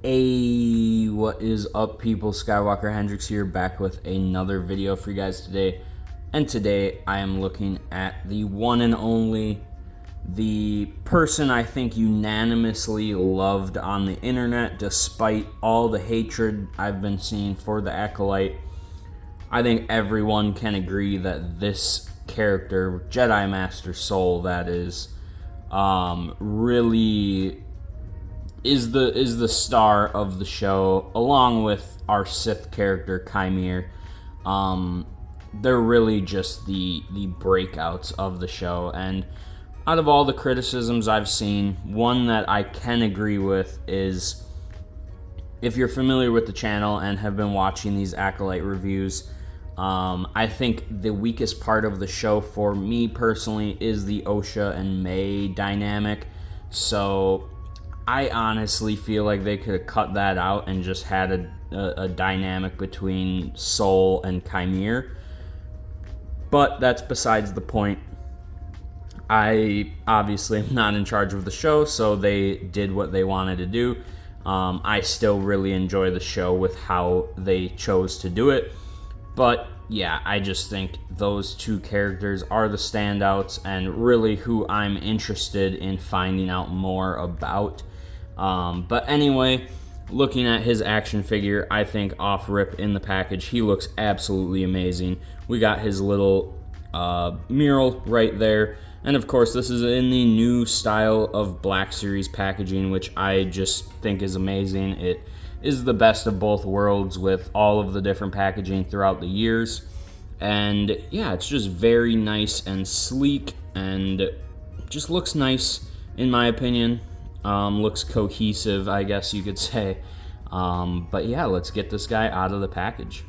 Hey, what is up, people? Skywalker Hendrix here, back with another video for you guys today. And today I am looking at the one and only, the person I think unanimously loved on the internet despite all the hatred I've been seeing for the Acolyte. I think everyone can agree that this character, Jedi Master Soul, that is, really is the star of the show, along with our Sith character Chimere. They're really just the breakouts of the show, and out of all the criticisms I've seen, one that I can agree with is, if you're familiar with the channel and have been watching these Acolyte reviews, I think the weakest part of the show for me personally is the Osha and May dynamic. So I honestly feel like they could have cut that out and just had a dynamic between Soul and Chimere. But that's besides the point. I obviously am not in charge of the show, so they did what they wanted to do. I still really enjoy the show with how they chose to do it. But yeah, I just think those two characters are the standouts and really who I'm interested in finding out more about. But anyway, looking at his action figure, I think off rip in the package, he looks absolutely amazing. We got his little mural right there. And of course, this is in the new style of Black Series packaging, which I just think is amazing. It is the best of both worlds with all of the different packaging throughout the years. And yeah, it's just very nice and sleek and just looks nice in my opinion. Looks cohesive, I guess you could say. But yeah, let's get this guy out of the package.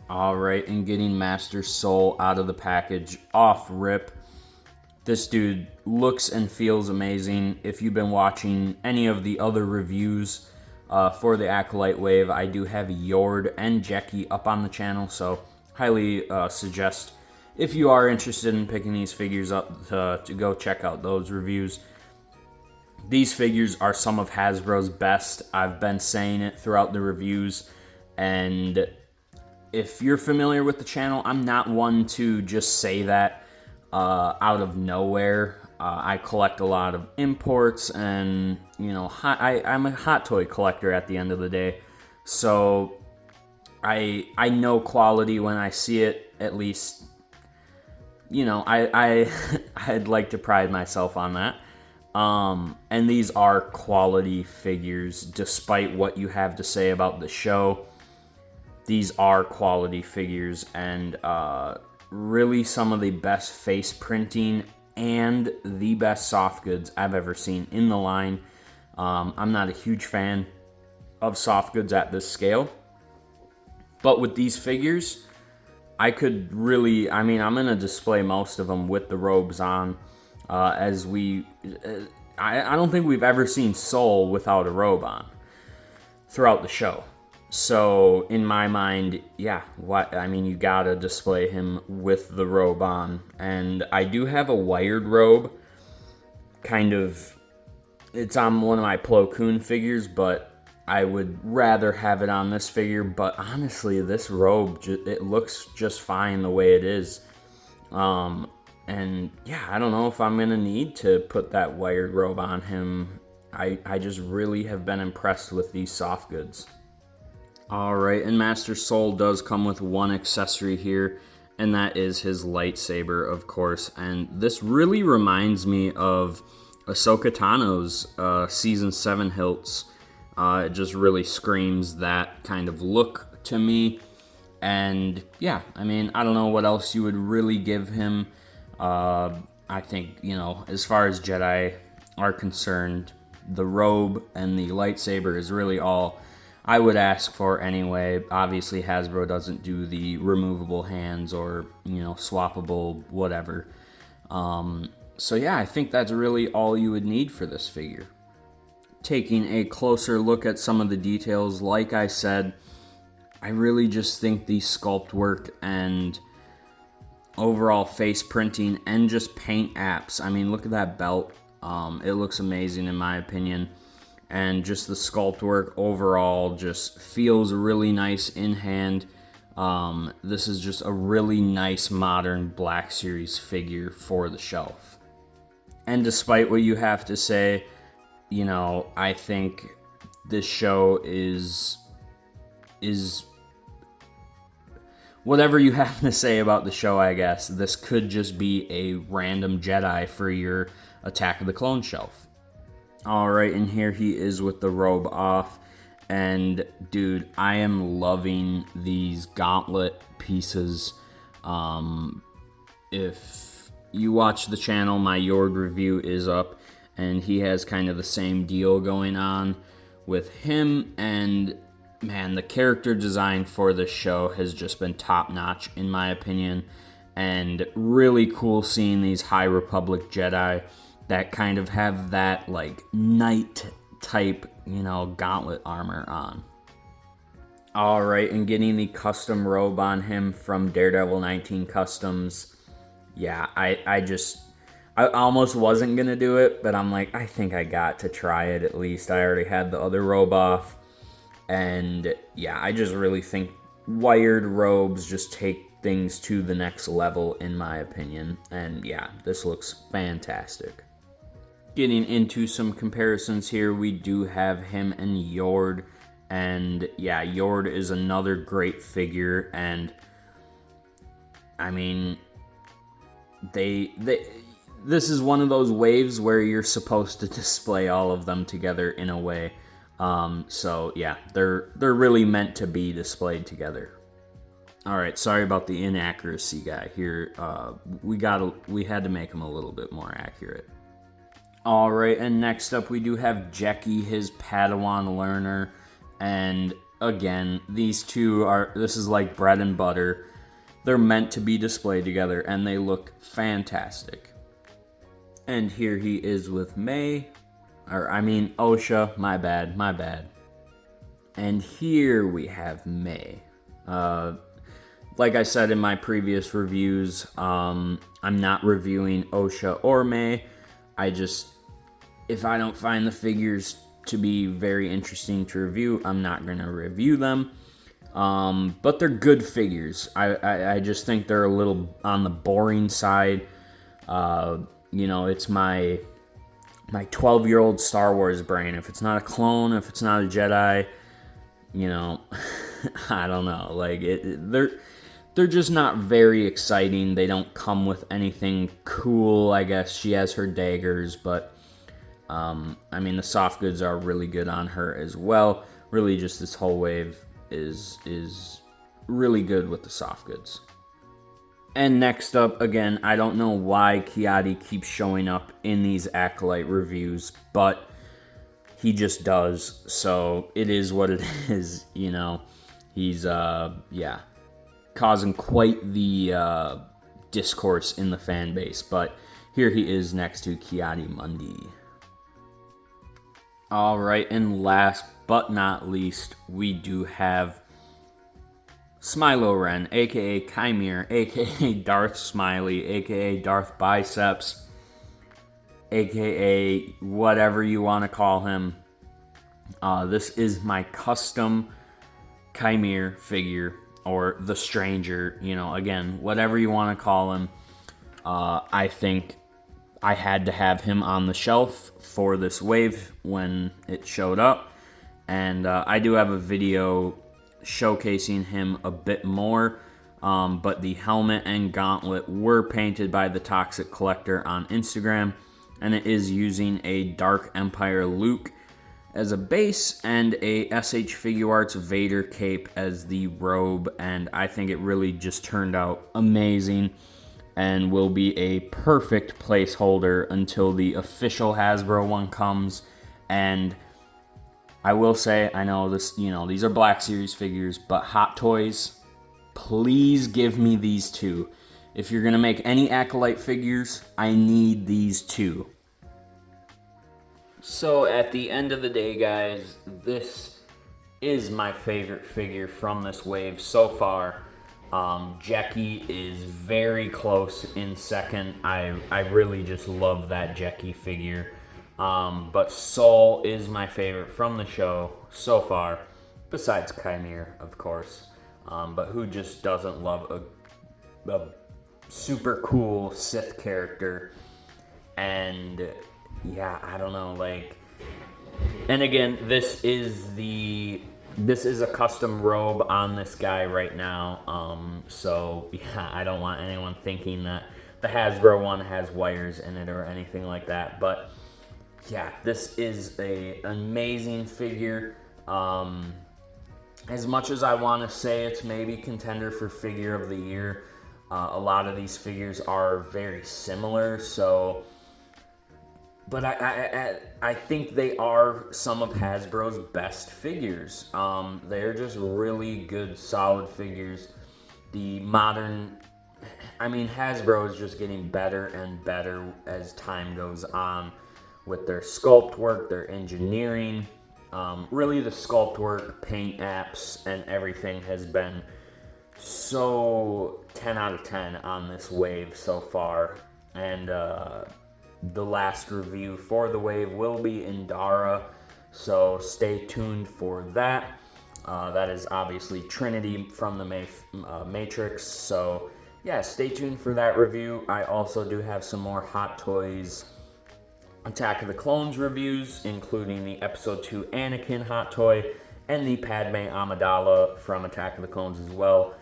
Alright, and getting Master Soul out of the package off rip. This dude looks and feels amazing. If you've been watching any of the other reviews for the Acolyte Wave, I do have Yord and Jeki up on the channel, so highly suggest, if you are interested in picking these figures up, to go check out those reviews. These figures are some of Hasbro's best. I've been saying it throughout the reviews, and if you're familiar with the channel, I'm not one to just say that out of nowhere. I collect a lot of imports, and you know, I'm a hot toy collector at the end of the day, so I know quality when I see it. At least, you know, I'd like to pride myself on that. And these are quality figures, despite what you have to say about the show. These are quality figures, and really some of the best face printing and the best soft goods I've ever seen in the line. I'm not a huge fan of soft goods at this scale, but with these figures, I could really, I mean, I'm going to display most of them with the robes on, as we, I don't think we've ever seen Soul without a robe on throughout the show. So in my mind, yeah, I mean, you gotta display him with the robe on. And I do have a wired robe, kind of, it's on one of my Plo Koon figures, but I would rather have it on this figure. But honestly, this robe, it looks just fine the way it is. And yeah, I don't know if I'm gonna need to put that wired robe on him. I just really have been impressed with these soft goods. Alright, and Master Soul does come with one accessory here, and that is his lightsaber, of course. And this really reminds me of Ahsoka Tano's Season 7 hilts. It just really screams that kind of look to me. And yeah, I mean, I don't know what else you would really give him. I think, you know, as far as Jedi are concerned, the robe and the lightsaber is really all I would ask for anyway. Obviously, Hasbro doesn't do the removable hands or, you know, swappable whatever. So yeah, I think that's really all you would need for this figure. Taking a closer look at some of the details, like I said, I really just think the sculpt work and overall face printing and just paint apps. I mean, look at that belt. It looks amazing in my opinion. and just the sculpt work overall just feels really nice in hand. This is just a really nice modern Black Series figure for the shelf. And despite what you have to say, you know, I think this show is whatever you have to say about the show, I guess. This could just be a random Jedi for your Attack of the Clone shelf. Alright, and here he is with the robe off. And dude, I am loving these gauntlet pieces. If you watch the channel, my Yord review is up, and he has kind of the same deal going on with him. And man, the character design for this show has just been top notch in my opinion, and really cool seeing these High Republic Jedi that kind of have that like knight type, you know, gauntlet armor on. Alright, and getting the custom robe on him from Daredevil 19 Customs. Yeah, I almost wasn't gonna do it, but I'm like, I think I got to try it at least. I already had the other robe off. And yeah, I just really think wired robes just take things to the next level in my opinion. And yeah, this looks fantastic. Getting into some comparisons here, we do have him and Yord. And yeah, Yord is another great figure. And I mean, this is one of those waves where you're supposed to display all of them together in a way. So yeah, they're really meant to be displayed together. All right, sorry about the inaccuracy guy here. We had to make him a little bit more accurate. All right, and next up we do have Jeki, his Padawan learner, and again, these two this is like bread and butter. They're meant to be displayed together, and they look fantastic. And here he is with May. Osha, my bad. And here we have May. Like I said in my previous reviews, I'm not reviewing Osha or May. If I don't find the figures to be very interesting to review, I'm not going to review them. But they're good figures. I just think they're a little on the boring side. You know, it's my 12-year-old Star Wars brain. If it's not a clone, if it's not a Jedi, you know, I don't know. Like they're just not very exciting. They don't come with anything cool. I guess she has her daggers, but I mean, the soft goods are really good on her as well. Really, just this whole wave is really good with the soft goods. And next up, again, I don't know why Kiadi keeps showing up in these Acolyte reviews, but he just does, so it is what it is, you know. He's, causing quite the discourse in the fan base, but here he is next to Kiadi Mundi. Alright, and last but not least, we do have Smilo Ren, aka Chimere, aka Darth Smiley, aka Darth Biceps, aka whatever you want to call him. This is my custom Chimere figure, or the Stranger, you know, again, whatever you want to call him. I think I had to have him on the shelf for this wave when it showed up, and I do have a video showcasing him a bit more, but the helmet and gauntlet were painted by the Toxic Collector on Instagram, and it is using a Dark Empire Luke as a base and a SH Figuarts Vader cape as the robe, and I think it really just turned out amazing and will be a perfect placeholder until the official Hasbro one comes. And I will say, I know this, you know, these are Black Series figures, but Hot Toys, please give me these two. If you're gonna make any Acolyte figures, I need these two. So at the end of the day, guys, this is my favorite figure from this wave so far. Jeki is very close in second. I really just love that Jeki figure. But Soul is my favorite from the show so far, besides Chimere, of course. But who just doesn't love a super cool Sith character? And yeah, I don't know, like, and again, this is a custom robe on this guy right now. So yeah, I don't want anyone thinking that the Hasbro one has wires in it or anything like that. But yeah, this is an amazing figure. As much as I want to say it's maybe contender for figure of the year, a lot of these figures are very similar. So, but I think they are some of Hasbro's best figures. They're just really good, solid figures. The modern, I mean, Hasbro is just getting better and better as time goes on with their sculpt work, their engineering. Really, the sculpt work, paint apps, and everything has been so 10 out of 10 on this wave so far. And the last review for the wave will be in Dara, so stay tuned for that. That is obviously Trinity from the Matrix, so yeah, stay tuned for that review. I also do have some more Hot Toys Attack of the Clones reviews, including the Episode 2 Anakin Hot Toy and the Padme Amidala from Attack of the Clones as well.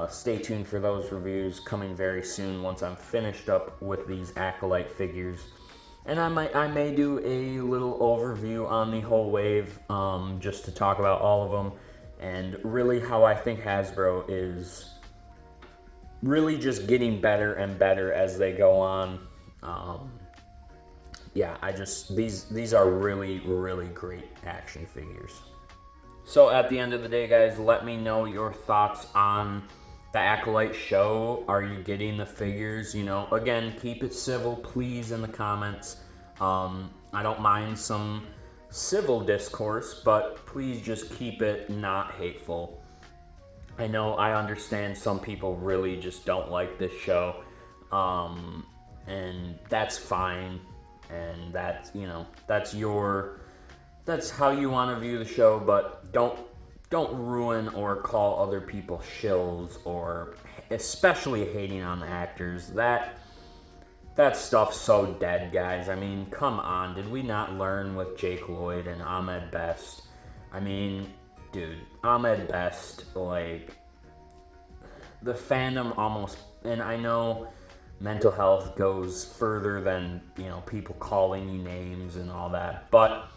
Stay tuned for those reviews coming very soon once I'm finished up with these Acolyte figures. And I may do a little overview on the whole wave, just to talk about all of them, and really how I think Hasbro is really just getting better and better as they go on. Yeah, these are really, really great action figures. So at the end of the day, guys, let me know your thoughts on the Acolyte show. Are you getting the figures? You know, again, keep it civil, please, in the comments. I don't mind some civil discourse, but please just keep it not hateful. I know, I understand some people really just don't like this show, and that's fine. And that's, you know, that's how you want to view the show, but don't ruin or call other people shills, or especially hating on the actors. That stuff's so dead, guys. I mean, come on, did we not learn with Jake Lloyd and Ahmed Best? I mean, dude, Ahmed Best, like, the fandom almost, and I know mental health goes further than, you know, people calling you names and all that, but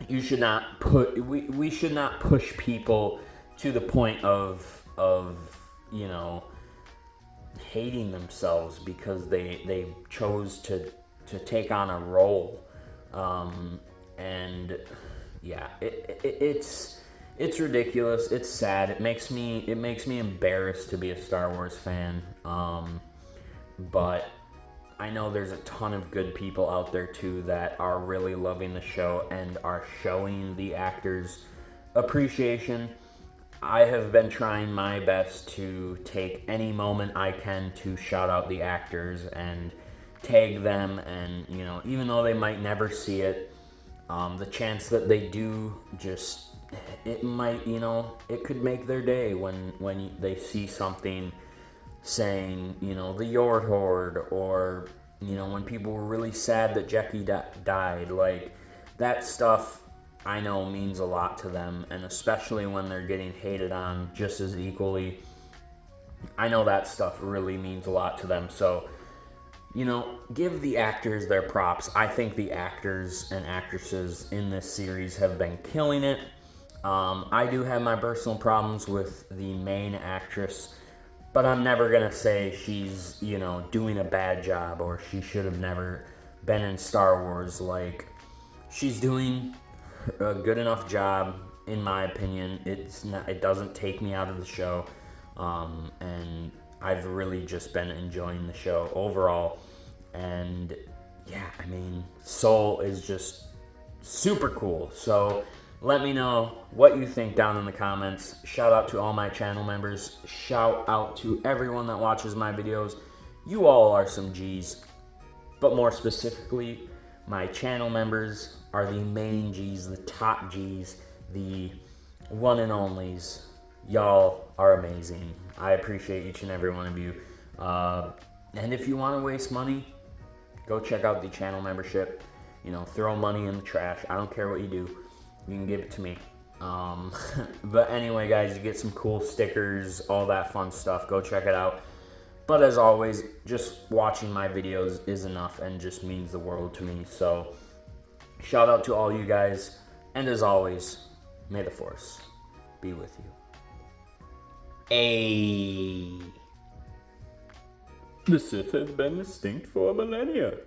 you should not we should not push people to the point of you know, hating themselves because they chose to take on a role. And yeah, it's ridiculous. It's sad. It makes me embarrassed to be a Star Wars fan. But I know there's a ton of good people out there too that are really loving the show and are showing the actors appreciation. I have been trying my best to take any moment I can to shout out the actors and tag them, and, you know, even though they might never see it, the chance that they do, just, it might, you know, it could make their day when they see something saying, you know, the Yord Horde, or, you know, when people were really sad that Jackie died. Like, that stuff I know means a lot to them, and especially when they're getting hated on just as equally, I know that stuff really means a lot to them. So, you know, give the actors their props. I think the actors and actresses in this series have been killing it. I do have my personal problems with the main actress, but I'm never going to say she's, you know, doing a bad job or she should have never been in Star Wars. Like, she's doing a good enough job, in my opinion. It doesn't take me out of the show. And I've really just been enjoying the show overall. And yeah, I mean, Soul is just super cool. So let me know what you think down in the comments. Shout out to all my channel members. Shout out to everyone that watches my videos. You all are some G's. But more specifically, My channel members are the main G's, the top G's, the one and onlys. Y'all are amazing. I appreciate each and every one of you. And if you want to waste money, go check out the channel membership. You know, throw money in the trash. I don't care what you do. You can give it to me. But anyway, guys, you get some cool stickers, all that fun stuff. Go check it out. But as always, just watching my videos is enough and just means the world to me. So shout out to all you guys. And as always, may the Force be with you. The Sith has been extinct for millennia.